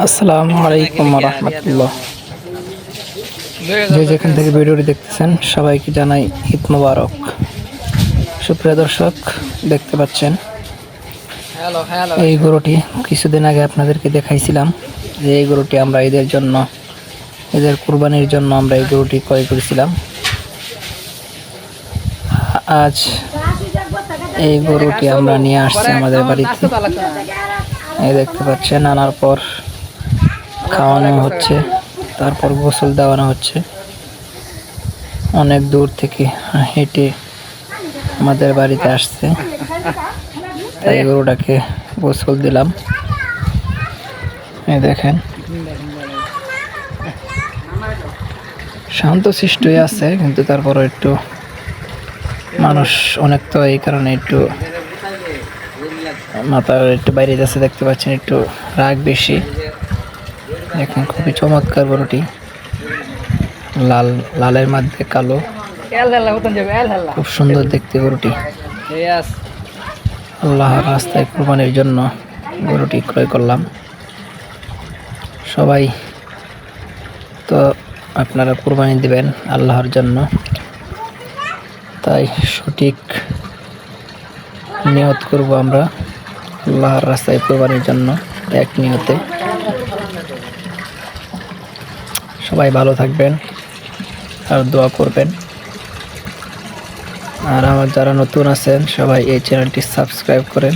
আসসালামু আলাইকুম রহমতুল্লাহ। যে যেখান থেকে ভিডিওটি দেখতেছেন সবাইকে জানাই ঈদ মোবারক। সুপ্রিয় দর্শক, দেখতে পাচ্ছেন এই গরুটি কিছুদিন আগে আপনাদেরকে দেখাইছিলাম যে এই গরুটি আমরা ঈদের কুরবানির জন্য আমরা এই গরুটি ক্রয় করেছিলাম। আজ এই গরুটি আমরা নিয়ে আসছি আমাদের বাড়িতে। এই দেখতে পাচ্ছেন, আনার পর খাওয়ানো হচ্ছে, তারপর গোসল দেওয়ানো হচ্ছে। অনেক দূর থেকে হেঁটে আমাদের বাড়িতে আসছে, তাই গরুটাকে গোসল দিলাম। এই দেখেন, শান্ত সৃষ্টই আছে, কিন্তু তারপরও একটু মানুষ অনেক, তো এই কারণে একটু মাথার একটু বাইরে যাচ্ছে। দেখতে পাচ্ছেন একটু রাগ বেশি। দেখেন, খুবই চমৎকার গরুটি, লালের মধ্যে কালো, খুব সুন্দর দেখতে গরুটি। আল্লাহর রাস্তায় কুরবানির জন্য গরুটি ক্রয় করলাম। সবাই তো আপনারা কুরবানি দিবেন আল্লাহর জন্য, তাই সঠিক নিয়ত করব আমরা আল্লাহর রাস্তায় কুরবানির জন্য, এক নিয়তে। সবাই ভালো থাকবেন আর দোয়া করবেন। আর আমার যারা নতুন আছেন সবাই এই চ্যানেলটি সাবস্ক্রাইব করেন।